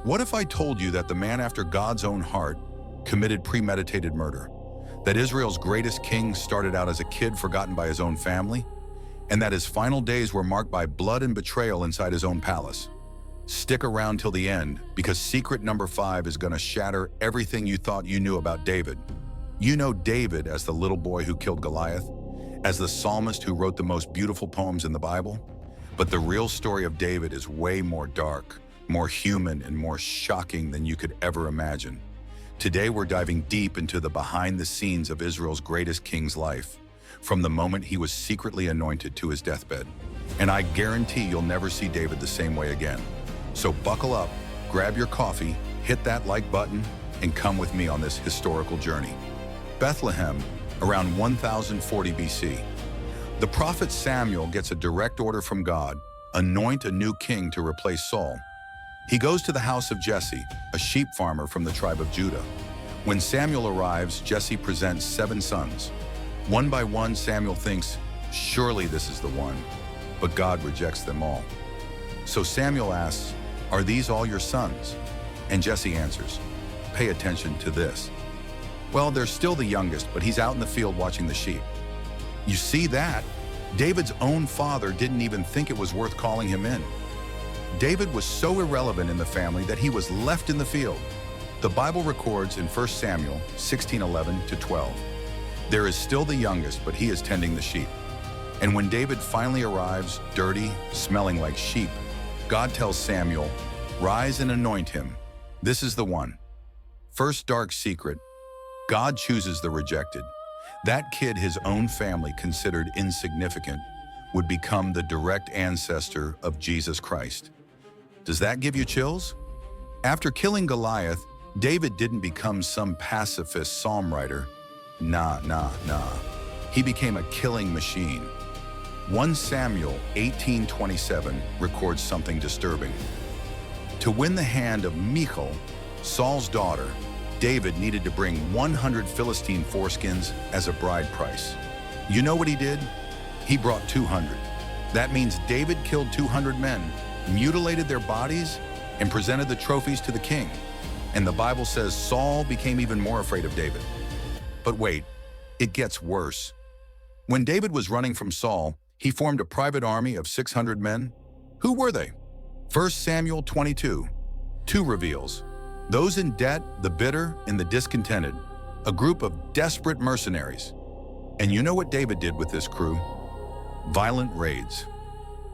What if I told you that the man after God's own heart committed premeditated murder? That Israel's greatest king started out as a kid forgotten by his own family, and that his final days were marked by blood and betrayal inside his own palace? Stick around till the end, because secret number 5 is going to shatter everything you thought you knew about David. You know David as the little boy who killed Goliath, as the psalmist who wrote the most beautiful poems in the Bible. But the real story of David is way more dark, more human, and more shocking than you could ever imagine. Today we're diving deep into the behind the scenes of Israel's greatest king's life, from the moment he was secretly anointed to his deathbed. And I guarantee you'll never see David the same way again. So buckle up, grab your coffee, hit that like button, and come with me on this historical journey. Bethlehem, around 1040 BC. The prophet Samuel gets a direct order from God: anoint a new king to replace Saul. He goes to the house of Jesse, a sheep farmer from the tribe of Judah. When Samuel arrives, Jesse presents 7 sons. One by one, Samuel thinks, surely this is the one, but God rejects them all. So Samuel asks, are these all your sons? And Jesse answers, pay attention to this. Well, they're still the youngest, but he's out in the field watching the sheep. You see that? David's own father didn't even think it was worth calling him in. David was so irrelevant in the family that he was left in the field. The Bible records in 1 Samuel 16:11-12. There is still the youngest, but he is tending the sheep. And when David finally arrives, dirty, smelling like sheep, God tells Samuel, rise and anoint him. This is the one. First dark secret, God chooses the rejected. That kid his own family considered insignificant would become the direct ancestor of Jesus Christ. Does that give you chills? After killing Goliath, David didn't become some pacifist psalm writer. Nah. He became a killing machine. 1 Samuel 18:27 records something disturbing. To win the hand of Michal, Saul's daughter, David needed to bring 100 Philistine foreskins as a bride price. You know what he did? He brought 200. That means David killed 200 men, mutilated their bodies, and presented the trophies to the king. And the Bible says Saul became even more afraid of David. But wait, it gets worse. When David was running from Saul, he formed a private army of 600 men. Who were they? 1 Samuel 22:2 reveals, those in debt, the bitter, and the discontented, a group of desperate mercenaries. And you know what David did with this crew? Violent raids.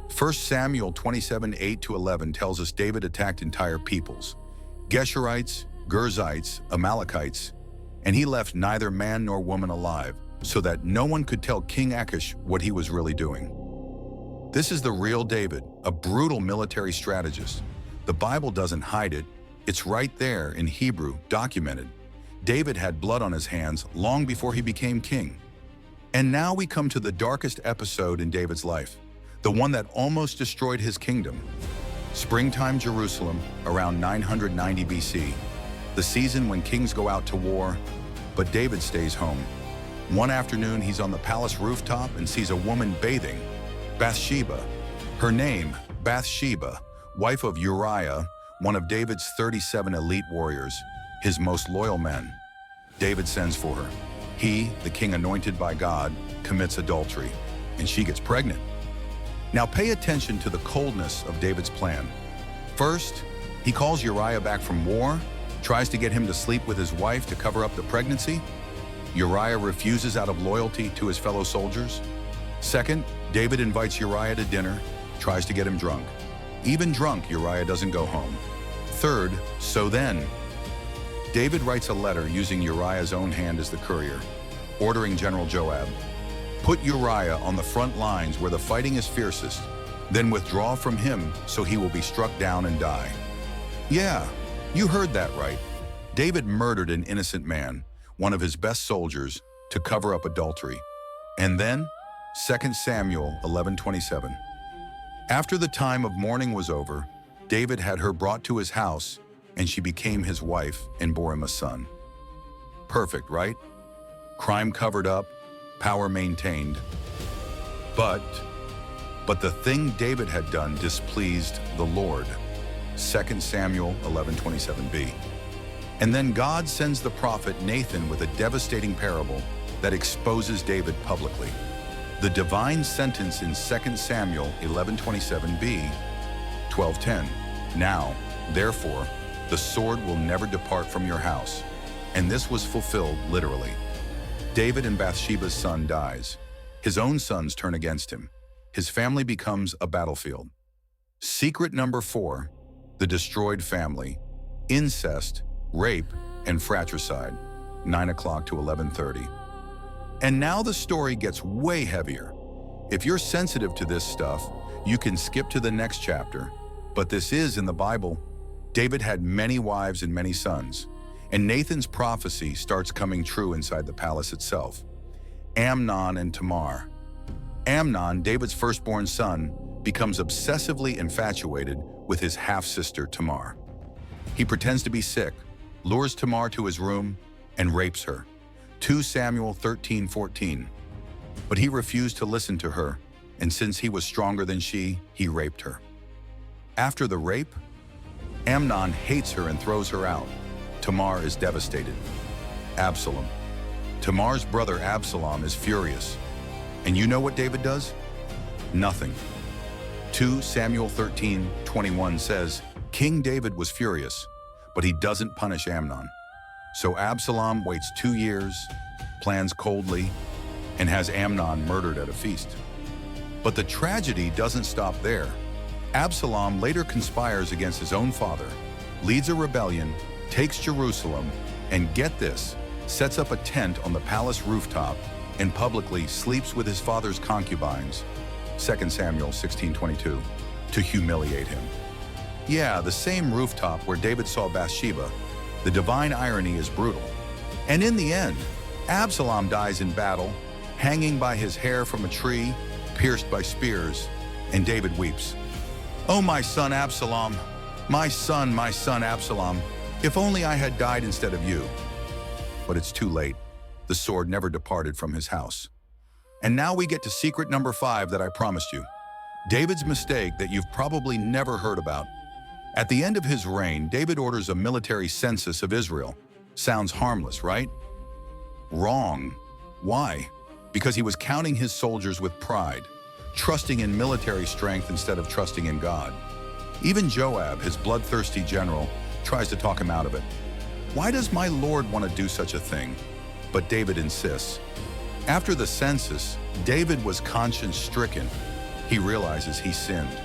1 Samuel 27:8-11 tells us David attacked entire peoples, Geshurites, Girzites, Amalekites, and he left neither man nor woman alive, so that no one could tell King Achish what he was really doing. This is the real David, a brutal military strategist. The Bible doesn't hide it. It's right there in Hebrew, documented. David had blood on his hands long before he became king. And now we come to the darkest episode in David's life, the one that almost destroyed his kingdom. Springtime Jerusalem, around 990 BC, the season when kings go out to war, but David stays home. One afternoon, he's on the palace rooftop and sees a woman bathing, Bathsheba. Her name, Bathsheba, wife of Uriah, one of David's 37 elite warriors, his most loyal men. David sends for her. He, the king anointed by God, commits adultery, and she gets pregnant. Now pay attention to the coldness of David's plan. First, he calls Uriah back from war, tries to get him to sleep with his wife to cover up the pregnancy. Uriah refuses out of loyalty to his fellow soldiers. Second, David invites Uriah to dinner, tries to get him drunk. Even drunk, Uriah doesn't go home. Third, so then, David writes a letter using Uriah's own hand as the courier, ordering General Joab, put Uriah on the front lines where the fighting is fiercest, then withdraw from him so he will be struck down and die. Yeah, you heard that right. David murdered an innocent man, one of his best soldiers, to cover up adultery. And then, 2 Samuel 11:27. After the time of mourning was over, David had her brought to his house, and she became his wife and bore him a son. Perfect, right? Crime covered up, power maintained. But the thing David had done displeased the Lord. 2 Samuel 11:27b. And then God sends the prophet Nathan with a devastating parable that exposes David publicly. The divine sentence in 2 Samuel 11:27b, 12:10. Now, therefore, the sword will never depart from your house. And this was fulfilled literally. David and Bathsheba's son dies. His own sons turn against him. His family becomes a battlefield. Secret number 4, the destroyed family, incest, rape, and fratricide, 9 o'clock to 11:30. And now the story gets way heavier. If you're sensitive to this stuff, you can skip to the next chapter. But this is in the Bible. David had many wives and many sons, and Nathan's prophecy starts coming true inside the palace itself. Amnon and Tamar. Amnon, David's firstborn son, becomes obsessively infatuated with his half-sister Tamar. He pretends to be sick, lures Tamar to his room, and rapes her. 2 Samuel 13:14. But he refused to listen to her, and since he was stronger than she, he raped her. After the rape, Amnon hates her and throws her out. Tamar is devastated. Absalom. Tamar's brother Absalom is furious. And you know what David does? Nothing. 2 Samuel 13:21 says, King David was furious, but he doesn't punish Amnon. So Absalom waits 2 years, plans coldly, and has Amnon murdered at a feast. But the tragedy doesn't stop there. Absalom later conspires against his own father, leads a rebellion, takes Jerusalem, and get this, sets up a tent on the palace rooftop and publicly sleeps with his father's concubines, 2 Samuel 16:22, to humiliate him. Yeah, the same rooftop where David saw Bathsheba. The divine irony is brutal. And in the end, Absalom dies in battle, hanging by his hair from a tree, pierced by spears, and David weeps. Oh, my son Absalom, my son Absalom, if only I had died instead of you. But it's too late. The sword never departed from his house. And now we get to secret number 5 that I promised you. David's mistake that you've probably never heard about. At the end of his reign, David orders a military census of Israel. Sounds harmless, right? Wrong. Why? Because he was counting his soldiers with pride, trusting in military strength instead of trusting in God. Even Joab, his bloodthirsty general, tries to talk him out of it. Why does my Lord want to do such a thing? But David insists. After the census, David was conscience-stricken. He realizes he sinned.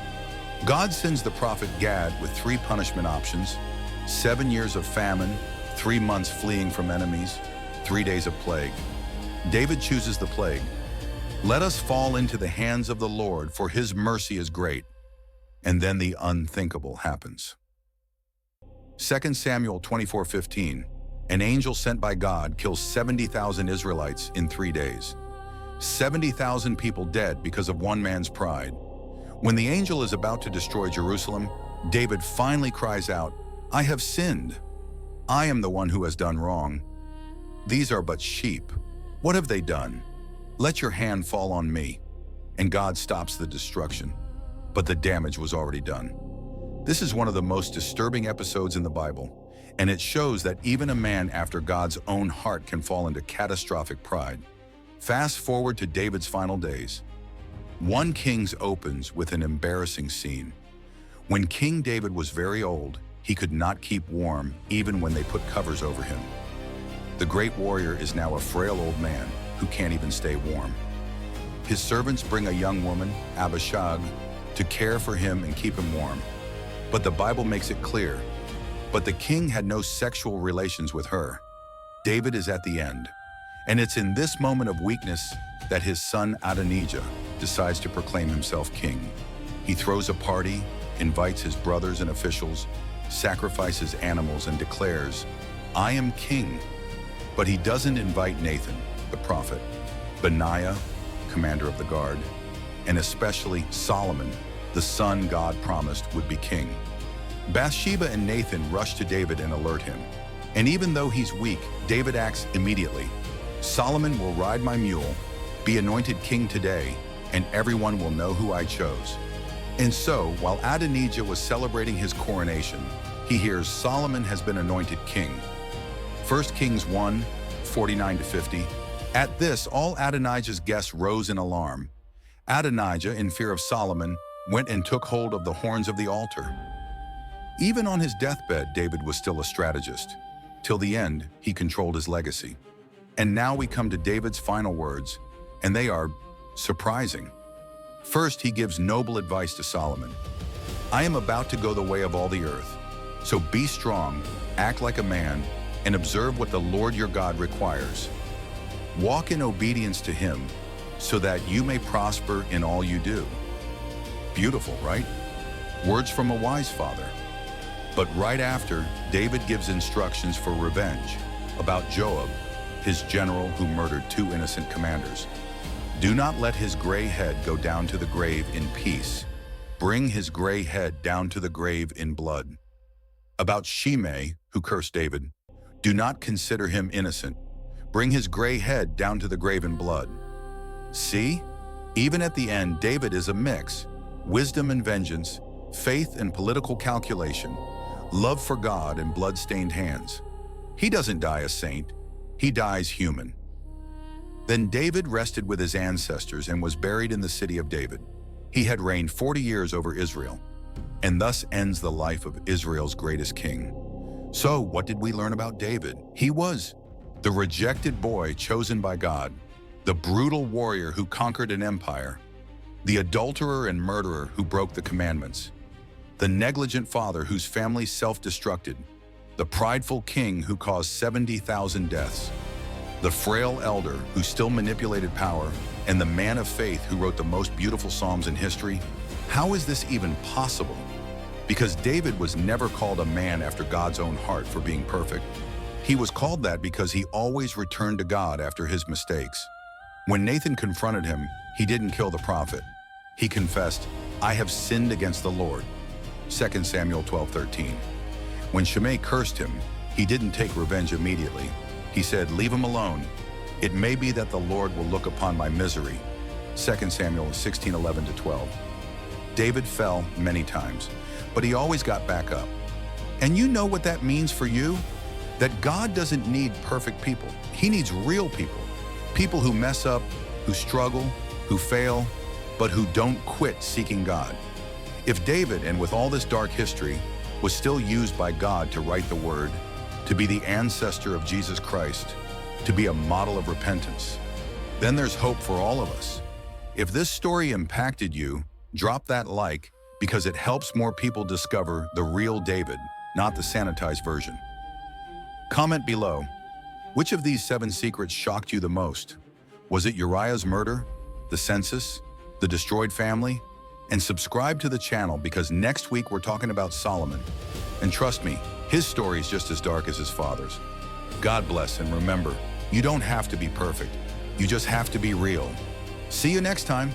God sends the prophet Gad with 3 punishment options: 7 years of famine, 3 months fleeing from enemies, 3 days of plague. David chooses the plague. Let us fall into the hands of the Lord, for his mercy is great. And then the unthinkable happens. 2 Samuel 24:15. An angel sent by God kills 70,000 Israelites in 3 days. 70,000 people dead because of one man's pride. When the angel is about to destroy Jerusalem, David finally cries out, I have sinned. I am the one who has done wrong. These are but sheep. What have they done? Let your hand fall on me. And God stops the destruction. But the damage was already done. This is one of the most disturbing episodes in the Bible, and it shows that even a man after God's own heart can fall into catastrophic pride. Fast forward to David's final days. 1 Kings opens with an embarrassing scene. When King David was very old, he could not keep warm even when they put covers over him. The great warrior is now a frail old man who can't even stay warm. His servants bring a young woman, Abishag, to care for him and keep him warm. But the Bible makes it clear, but the king had no sexual relations with her. David is at the end, and it's in this moment of weakness that his son Adonijah decides to proclaim himself king. He throws a party, invites his brothers and officials, sacrifices animals, and declares, I am king. But he doesn't invite Nathan, the prophet, Benaiah, commander of the guard, and especially Solomon, the son God promised would be king. Bathsheba and Nathan rush to David and alert him. And even though he's weak, David acts immediately. Solomon will ride my mule, be anointed king today, and everyone will know who I chose. And so, while Adonijah was celebrating his coronation, he hears Solomon has been anointed king. 1 Kings 1, 49-50. At this, all Adonijah's guests rose in alarm. Adonijah, in fear of Solomon, went and took hold of the horns of the altar. Even on his deathbed, David was still a strategist. Till the end, he controlled his legacy. And now we come to David's final words, and they are surprising. First, he gives noble advice to Solomon. I am about to go the way of all the earth. So be strong, act like a man, and observe what the Lord your God requires. Walk in obedience to him, so that you may prosper in all you do. Beautiful, right? Words from a wise father. But right after, David gives instructions for revenge about Joab, his general who murdered 2 innocent commanders. Do not let his gray head go down to the grave in peace. Bring his gray head down to the grave in blood. About Shimei, who cursed David, do not consider him innocent. Bring his gray head down to the grave in blood. See? Even at the end, David is a mix. Wisdom and vengeance, faith and political calculation, love for God and blood-stained hands. He doesn't die a saint, he dies human. Then David rested with his ancestors and was buried in the city of David. He had reigned 40 years over Israel, and thus ends the life of Israel's greatest king. So, what did we learn about David? He was the rejected boy chosen by God, the brutal warrior who conquered an empire, the adulterer and murderer who broke the commandments, the negligent father whose family self-destructed, the prideful king who caused 70,000 deaths, the frail elder who still manipulated power, and the man of faith who wrote the most beautiful psalms in history. How is this even possible? Because David was never called a man after God's own heart for being perfect. He was called that because he always returned to God after his mistakes. When Nathan confronted him, he didn't kill the prophet. He confessed, I have sinned against the Lord. 2 Samuel 12:13. When Shimei cursed him, he didn't take revenge immediately. He said, leave him alone. It may be that the Lord will look upon my misery. 2 Samuel 16:11-12. David fell many times, but he always got back up. And you know what that means for you? That God doesn't need perfect people. He needs real people. People who mess up, who struggle, who fail, but who don't quit seeking God. If David, and with all this dark history, was still used by God to write the word, to be the ancestor of Jesus Christ, to be a model of repentance, then there's hope for all of us. If this story impacted you, drop that like, because it helps more people discover the real David, not the sanitized version. Comment below, which of these 7 secrets shocked you the most? Was it Uriah's murder, the census, the destroyed family? And subscribe to the channel because next week we're talking about Solomon. And trust me, his story is just as dark as his father's. God bless, and remember, you don't have to be perfect. You just have to be real. See you next time.